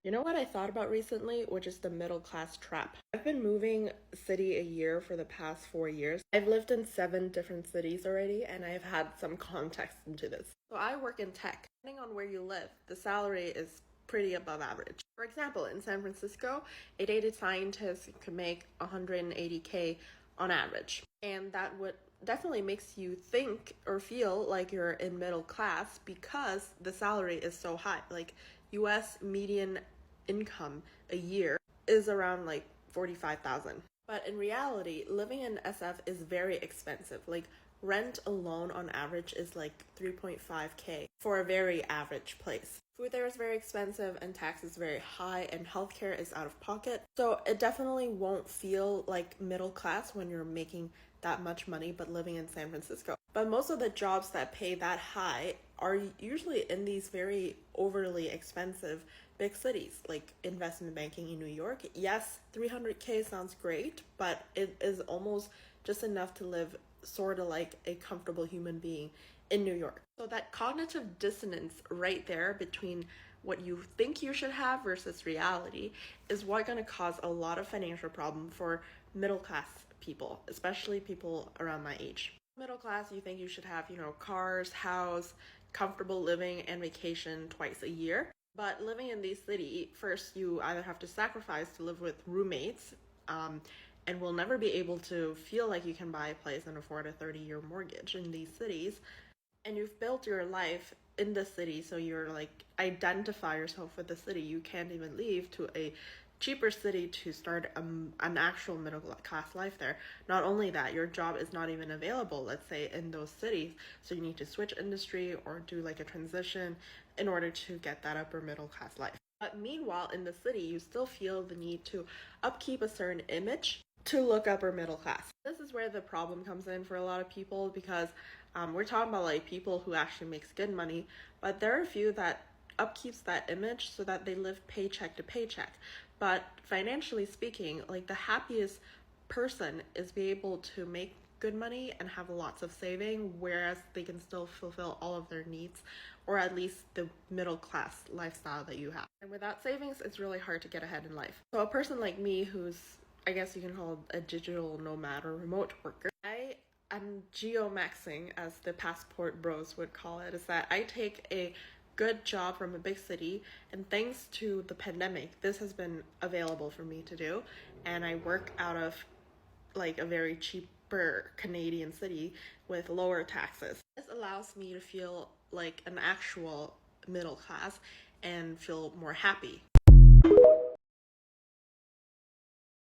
You know what I thought about recently, which is the middle class trap. I've been moving city a year for the past 4 years. I've lived in 7 different cities already, and I've had some context into this. So I work in tech. Depending on where you live, the salary is pretty above average. For example, in San Francisco, a data scientist could make 180K on average. And that would definitely makes you think or feel like you're in middle class because the salary is so high. Like US median income a year is around like 45,000. But in reality, living in SF is very expensive. Like rent alone on average is like 3.5K for a very average place. Food there is very expensive and tax is very high and healthcare is out of pocket. So it definitely won't feel like middle class when you're making that much money but living in San Francisco. But most of the jobs that pay that high are usually in these very overly expensive big cities, like investment banking in New York. Yes, 300K sounds great, but it is almost just enough to live sort of like a comfortable human being in New York. So that cognitive dissonance right there between what you think you should have versus reality is what going to cause a lot of financial problem for middle class people, especially people around my age. Middle class, you think you should have, cars, house, comfortable living, and vacation twice a year. But living in these cities, first you either have to sacrifice to live with roommates, and will never be able to feel like you can buy a place and afford a 30-year mortgage in these cities. And you've built your life in the city, so you're like identify yourself with the city. You can't even leave to a cheaper city to start an actual middle class life there. Not only that, your job is not even available, let's say, in those cities, so you need to switch industry or do like a transition in order to get that upper middle class life. But meanwhile, in the city, you still feel the need to upkeep a certain image to look upper middle class. This is where the problem comes in for a lot of people because we're talking about like people who actually makes good money, but there are a few that upkeeps that image so that they live paycheck to paycheck. But financially speaking, like the happiest person is be able to make good money and have lots of saving, whereas they can still fulfill all of their needs, or at least the middle class lifestyle that you have. And without savings, it's really hard to get ahead in life. So a person like me who's, I guess you can call a digital nomad or remote worker, I am geomaxing, as the passport bros would call it, is that I take a good job from a big city, and thanks to the pandemic, this has been available for me to do, and I work out of like a very cheaper Canadian city with lower taxes. This allows me to feel like an actual middle class and feel more happy.